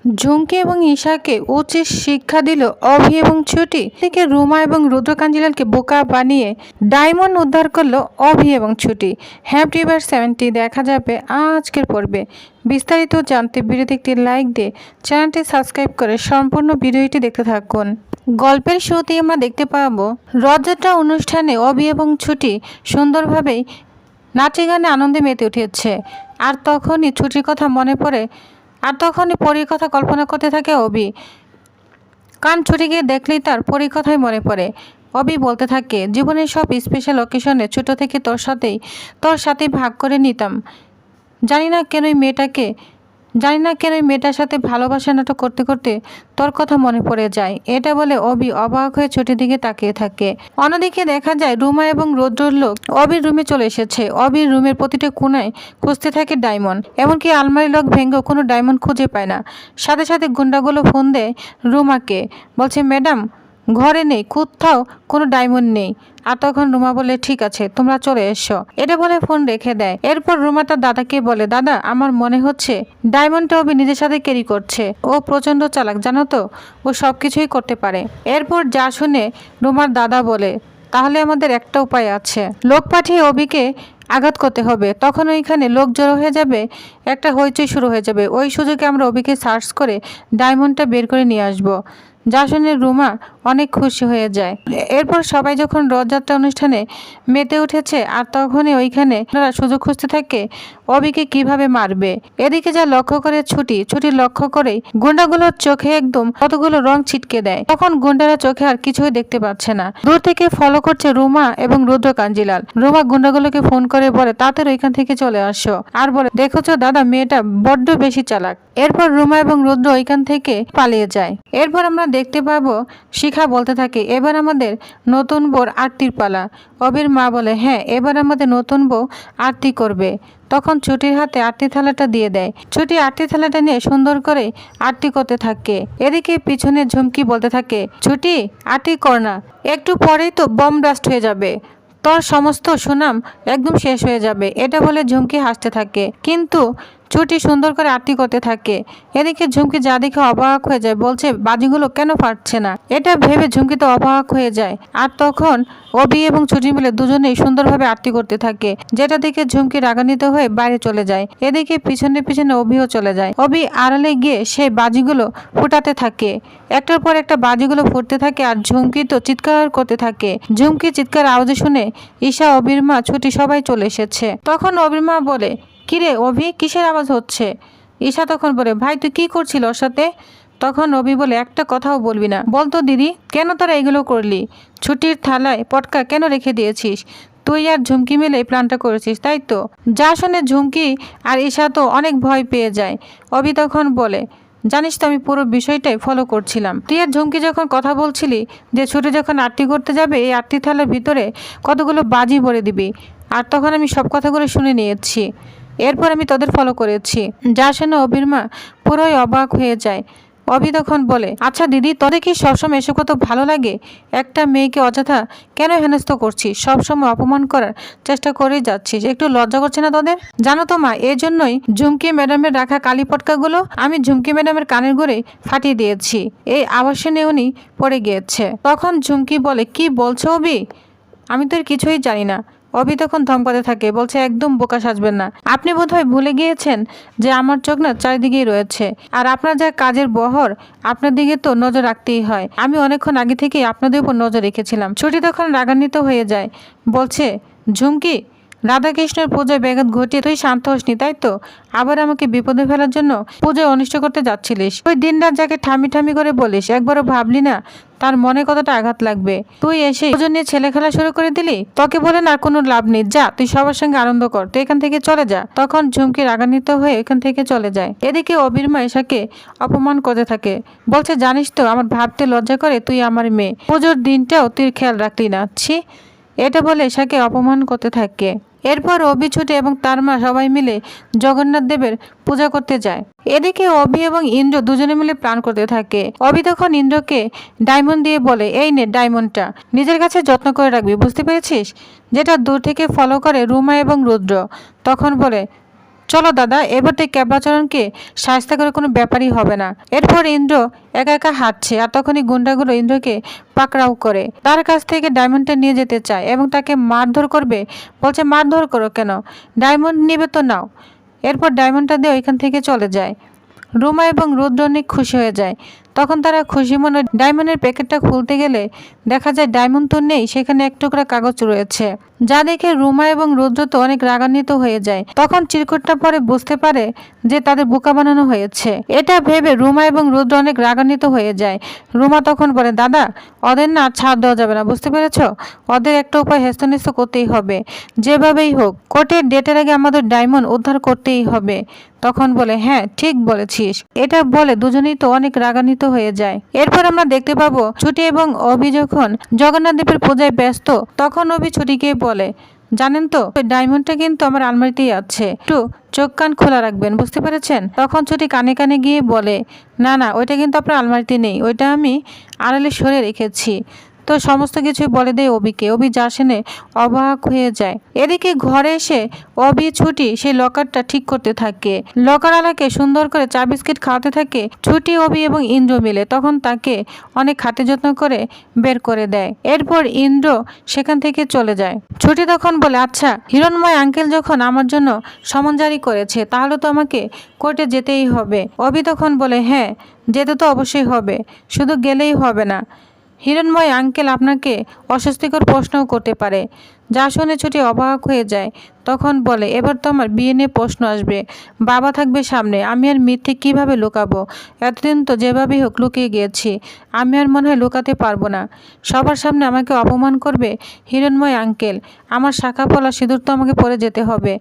ঝুমকি এবং ঈশাকে উচিত শিক্ষা দিল অভি এবং ছুটি। থেকে রুমা এবং রুদ্র কাঞ্জিলালকে বোকা বানিয়ে ডায়মন্ড উদ্ধার করলো অভি এবং ছুটি। হ্যাপি এভার 70 দেখা যাবে আজকের পর্বে। বিস্তারিত জানতে ভিডিওতে একটি লাইক দিয়ে চ্যানেলটি সাবস্ক্রাইব করে সম্পূর্ণ ভিডিওটি দেখতে থাকুন। গল্পের শুরুতেই আমরা দেখতে পাবো রথযাত্রা অনুষ্ঠানে অভি এবং ছুটি সুন্দরভাবেই নাচে গানে আনন্দে মেতে উঠেছে। আর তখনই ছুটির কথা মনে পড়ে, আর তখনই পরীর কথা কল্পনা করতে থাকে অভি। কারণ ছুটিকে দেখলেই তার পরীর কথাই মনে পড়ে। অভি বলতে থাকে, জীবনের সব স্পেশাল অকেশনে ছোটো থেকে তোর সাথেই ভাগ করে নিতাম। জানি না কেন ওই মেয়েটার সাথে ভালোবাসা নাটক করতে করতে তোর কথা মনে পড়ে যায়। এটা বলে অভি অবাক হয়ে ছুটির দিকে তাকিয়ে থাকে। অন্যদিকে দেখা যায় রুমা এবং রৌদ্রর লোক অভির রুমে চলে এসেছে। অভির রুমের প্রতিটা কোণায় খুঁজতে থাকে ডায়মন্ড, এমনকি আলমারি লক ভেঙেও কোনো ডায়মন্ড খুঁজে পায় না। সাথে সাথে গুন্ডাগুলো ফোন দেয় রুমাকে, বলছে ম্যাডাম ঘরে নেই, কোথাও কোনো ডায়মন্ড নেই। আর তখন রুমা বলে ঠিক আছে তোমরা চলে এসো। এটা বলে ফোন রেখে দেয়। এরপর রুমা তার দাদাকে বলে, দাদা আমার মনে হচ্ছে ডায়মন্ডটা অভি নিজের সাথে ক্যারি করছে। ও প্রচণ্ড চালাক জানো তো, ও সব কিছুই করতে পারে। এরপর যা শুনে রুমার দাদা বলে, তাহলে আমাদের একটা উপায় আছে, লোক পাঠিয়ে অভিকে আঘাত করতে হবে। তখন ওইখানে লোক জড়ো হয়ে যাবে, একটা হইচই শুরু হয়ে যাবে। ওই সুযোগে আমরা অভিকে সার্চ করে ডায়মন্ডটা বের করে নিয়ে আসবো। যা শুনে রুমা অনেক খুশি হয়ে যায়। এরপর সবাই যখন রথযাত্রা অনুষ্ঠানে মেতে উঠেছে, আর তখনই ওইখানে সুযোগ খুঁজতে থাকে অভিকে কিভাবে মারবে। এদিকে যা লক্ষ্য করে ছুটি লক্ষ্য করেই গুন্ডাগুলোর চোখে একদম কতগুলো রং ছিটকে দেয়। তখন গুন্ডারা চোখে আর কিছুই দেখতে পাচ্ছে না। দূর থেকে ফলো করছে রুমা এবং রুদ্র কাঞ্জিলাল। রুমা গুন্ডাগুলোকে ফোন করে বলে তাড়াতাড়ি ওইখান থেকে চলে আসো, আর বলে দেখেছো দাদা মেয়েটা বড্ড বেশি চালাক। এরপর রুমা এবং রুদ্র ওইখান থেকে পালিয়ে যায়। এরপর আমরা দেখতে পাবো শিখা বলতে থাকে, এবার আমাদের নতুন বউর আরতির পালা। অবির মা বলে, হ্যাঁ এবার আমাদের নতুন বউ আরতি করবে। তখন ছুটির হাতে আরতি থালাটা দিয়ে দেয়। ছুটি আরতি থালাটা নিয়ে সুন্দর করে আরতি করতে থাকে। এদিকে পিছনে ঝুমকি বলতে থাকে, ছুটি আরতি কর না, একটু পরেই তো বম ব্লাস্ট হয়ে যাবে, তোর সমস্ত সুনাম একদম শেষ হয়ে যাবে। এটা বলে ঝুমকি হাসতে থাকে, কিন্তু ছুটি সুন্দর করে আরতি করতে থাকে। এদিকে ঝুমকি যা দেখে অবাক হয়ে যায়, বলছে বাজিগুলো কেন ফাটছে না। এটা ভেবে ঝুমকি তো অবাক হয়ে যায়। আর তখন অভি এবং ছুটি মিলে দুজনেই সুন্দরভাবে আরতি করতে থাকে, যেটা দেখে ঝুমকি রাগান্বিত হয়ে বাইরে চলে যায়। এদিকে পিছনে পিছনে অভিও চলে যায়। অভি আড়ালে গিয়ে সেই বাজিগুলো ফুটাতে থাকে। একটার পর একটা বাজিগুলো ফুটতে থাকে, আর ঝুমকি তো চিৎকার করতে থাকে। ঝুমকি চিৎকার আওয়াজ শুনে ঈশা, অভির মা, ছুটি সবাই চলে এসেছে। তখন অভির মা বলে, কিরে অভি কিসের আওয়াজ হচ্ছে? ঈশা তখন বলে, ভাই তুই কি করছিল ওর সাথে? তখন অভি বলে, একটা কথাও বলবি না, বলতো দিদি কেন তোরা এগুলো করলি? ছুটির থালায় পটকা কেন রেখে দিয়েছিস? তুই আর ঝুমকি মিলে প্ল্যানটা করেছিস তাই তো? যা শুনে ঝুমকি আর ঈশা তো অনেক ভয় পেয়ে যায়। অভি তখন বলে, জানিস তো আমি পুরো বিষয়টাই ফলো করছিলাম। তুই আর ঝুমকি যখন কথা বলছিলি যে ছুটি যখন আরতি করতে যাবে এই আরতি থালার ভিতরে কতগুলো বাজি ভরে দিবি, আর তখন আমি সব কথাগুলো শুনে নিয়েছি। এরপর আমি তোদের ফলো করেছি। যা শুনে অভির মা পুরোই অবাক হয়ে যায়। অভি তখন বলে, আচ্ছা দিদি তোদের কি সবসময় এসব কত ভালো লাগে? একটা মেয়েকে অযথা কেন হেনস্থ করছিস? সবসময় অপমান করার চেষ্টা করেই যাচ্ছিস, একটু লজ্জা করছে না তোদের? জানো তো মা, এই জন্যই ঝুমকি ম্যাডামের রাখা কালি পটকাগুলো আমি ঝুমকি ম্যাডামের কানের গোড়ে ফাটিয়ে দিয়েছি। এই আওয়াজ শুনে উনি পড়ে গিয়েছে। তখন ঝুমকি বলে, কি বলছো অভি? আমি তো কিছুই জানি না। অভি তখন ধমকাতে থাকে, বলছে একদম বোকা সাজবেন না। আপনি বোধহয় ভুলে গিয়েছেন যে আমার চোখ না চারিদিকেই রয়েছে, আর আপনার যা কাজের বহর আপনার দিকে তো নজর রাখতেই হয়। আমি অনেকক্ষণ আগে থেকেই আপনাদের উপর নজর রেখেছিলাম। ছুটি তখন রাগান্বিত হয়ে যায়, বলছে ঝুমকি রাধাকৃষ্ণের পূজায় ব্যাঘাত ঘটিয়ে তুই শান্ত হসনি তাই তো? আবার আমাকে বিপদে ফেলার জন্য পূজায় অনিষ্ট করতে যাচ্ছিলিস। ওই দিন রাত যাকে ঠামি ঠামি করে বলিস, একবারও ভাবলি না তার মনে কতটা আঘাত লাগবে? তুই এসে পুজো নিয়ে ছেলে খেলা শুরু করে দিলি। তোকে বলেন আর কোনো লাভ নেই, যা তুই সবার সঙ্গে আনন্দ কর, তুই এখান থেকে চলে যা। তখন ঝুমকি রাগান্বিত হয়ে এখান থেকে চলে যায়। এদিকে অবির মা এসাকে অপমান করতে থাকে, বলছে জানিস তো আমার ভাবতে লজ্জা করে, তুই আমার মেয়ে, পুজোর দিনটাও তুই খেয়াল রাখলি না। ছি। এটা বলে এসাকে অপমান করতে থাকে। এরপর অভি, ছুটি এবং তার মা সবাই মিলে জগন্নাথ দেবের পূজা করতে যায়। এদিকে অভি এবং ইন্দ্র দুজনে মিলে প্ল্যান করতে থাকে। অভি তখন ইন্দ্রকে ডায়মন্ড দিয়ে বলে, এই নে ডায়মন্ডটা, নিজের কাছে যত্ন করে রাখবি, বুঝতে পেরেছিস? যেটা দূর থেকে ফলো করে রুমা এবং রুদ্র। তখন বলে, চলো দাদা, এবার থেকে ক্যাবলাচরণকে শায়েস্তা করে কোনো ব্যাপারই হবে না। এরপর ইন্দ্র একা একা হাঁটছে, আর তখনই গুন্ডাগুলো ইন্দ্রকে পাকড়াও করে তার কাছ থেকে ডায়মন্ডটা নিয়ে যেতে চায় এবং তাকে মারধর করবে। বলছে মারধর করো কেন, ডায়মন্ড নিবে তো নাও। এরপর ডায়মন্ডটা দিয়ে ওইখান থেকে চলে যায়। রুমা এবং রুদ্র অনেক খুশি হয়ে যায়। তখন তারা খুশি মনে ডায়মন্ডের প্যাকেটটা খুলতে গেলে দেখা যায় ডায়মন্ড তো নেই, সেখানে এক টুকরা কাগজ রয়েছে, যা দেখে রুমা এবং রুদ্র তো অনেক রাগান্বিত হয়ে যায়। তখন চিরকুটটা পরে বুঝতে পারে যে তাদের বোকা বানানো হয়েছে। এটা ভেবে রুমা এবং রুদ্র অনেক রাগান্বিত হয়ে যায়। রুমা তখন বলে, দাদা ওদের না ছাড় দেওয়া যাবে না, বুঝতে পেরেছ? ওদের একটা উপায় হেস্তনেস্ত করতেই হবে, যেভাবেই হোক কোর্টের ডেটের আগে আমাদের ডায়মন্ড উদ্ধার করতেই হবে। তখন বলে, হ্যাঁ ঠিক বলেছিস। এটা বলে দুজনেই তো অনেক রাগান্বিত হয়ে যায়। এরপর আমরা দেখতে পাবো ছুটি এবং অভি যখন জগন্নাথ দেবের পূজায় ব্যস্ত, তখন অভি ছুটিকে বলে, জানেন তো ডায়মন্ডটা কিন্তু আমার আলমারিতেই আছে, একটু চোখ কান খোলা রাখবেন, বুঝতে পেরেছেন? তখন ছুটি কানে কানে গিয়ে বলে, না না, ওইটা কিন্তু আপনার আলমারিতে নেই, ওইটা আমি আড়ালে সরে রেখেছি। তো সমস্ত কিছু বলে দেয় অবিকে। অবি যা শুনে অবাক হয়ে যায়। এদিকে ঘরে এসে অবি ছুটি সেই লকারটা ঠিক করতে থাকে। লকার আলাকে সুন্দর করে চা বিস্কিট খাওয়াতে থাকে ছুটি, অবি এবং ইন্দ্র মিলে। তখন তাকে অনেক খাতে যত্ন করে বের করে দেয়। এরপর ইন্দ্র সেখান থেকে চলে যায়। ছুটি তখন বলে, আচ্ছা হিরণময় আঙ্কেল যখন আমার জন্য সমন জারি করেছে, তাহলে তো আমাকে কোর্টে যেতেই হবে। অবি তখন বলে, হ্যাঁ যেতে তো অবশ্যই হবে, শুধু গেলেই হবে না, হিরণময় আঙ্কেল আপনাকে অস্বস্তিকর প্রশ্নও করতে পারে। যা শুনে ছুটি অবাক হয়ে যায়। তখন বলে, এবার তো আমার বিয়ে নিয়ে প্রশ্ন আসবে, বাবা থাকবে সামনে, আমি আর মিথ্যে কিভাবে লুকাবো? এতদিন তো যেভাবেই হোক লুকিয়ে গিয়েছি, আমি আর মনে হয় লুকাতে পারবো না। সবার সামনে আমাকে অপমান করবে হিরণময় আঙ্কেল, আমার শাখা পলা সিঁদুর তো আমাকে পরে যেতে হবে।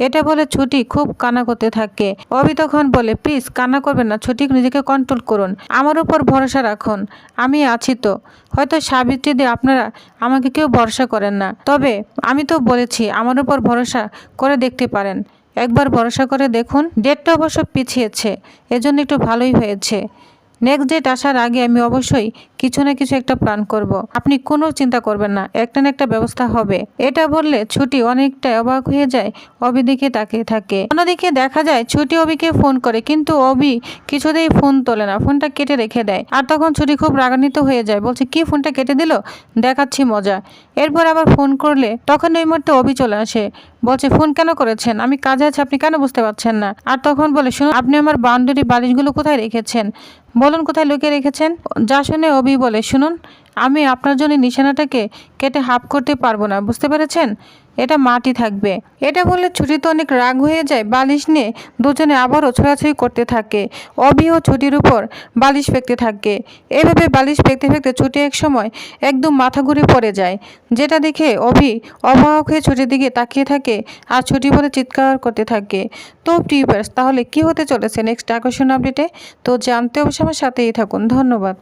এটা বলে ছুটি খুব কান্না করতে থাকে। অভি তখন বলে, প্লিজ কান্না করবেন না ছুটি, নিজেকে কন্ট্রোল করুন, আমার উপর ভরসা রাখুন, আমি আছি তো। হয়তো সাবিত্রী দিয়ে আপনারা আমাকে কেউ ভরসা করেন না, তবে আমি তো বলেছি আমার উপর ভরসা করে দেখতে পারেন, একবার ভরসা করে দেখুন। ডেটটা অবশ্য পিছিয়েছে, এজন্য একটু ভালোই হয়েছে। নেক্সট ডেট আসার আগে আমি অবশ্যই কিছু না কিছু একটা প্ল্যান করব, আপনি কোনো চিন্তা করবেন না, একটা না একটা ব্যবস্থা হবে। এটা বললে ছুটি অনেকটা অবাক হয়ে যায়, অবি দিকে তাকিয়ে থাকে। অন্যদিকে দেখা যায় ছুটি অবিকে ফোন করে, কিন্তু অবি কিছুতেই ফোন তোলে না, ফোনটা কেটে রেখে দেয়। আর তখন ছুটি খুব রাগান্বিত হয়ে যায়, বলছে কি ফোনটা কেটে দিল, দেখাচ্ছি মজা। এরপর আবার ফোন করলে তখন এই মুহূর্তে অবি চলে আসে, বলছে ফোন কেন করেছেন, আমি কাজে আছি, আপনি কেন বুঝতে পারছেন না? আর তখন বলে, শুনুন আপনি আমার বান্ধবী বালিশগুলো কোথায় রেখেছেন, বলুন কোথায় লুকিয়ে রেখেছেন। যা শুনে অবি বলে, শুনুন আমি আপনার জন্য নিশানাটাকে কেটে হাফ করতে পারবো না, বুঝতে পেরেছেন? এটা মাটি থাকবে। এটা বললে ছুটি তো অনেক রাগ হয়ে যায়। বালিশ নিয়ে দুজনে আবারও ছোড়াছুড়ি করতে থাকে। অবি ও ছুটির উপর বালিশ ফেঁকতে থাকে। এভাবে বালিশ ফেঁকতে ফেঁকতে ছুটি এক সময় একদম মাথা ঘুরে পড়ে যায়, যেটা দেখে অবি অবাক হয়ে ছুটির দিকে তাকিয়ে থাকে আর ছুটি বলে চিৎকার করতে থাকে। তো টিউবার্স, তাহলে কি হতে চলেছে নেক্সট আকর্ষণ আপডেটে? তো জানতে অবশ্যই আমার সাথেই থাকুন। ধন্যবাদ।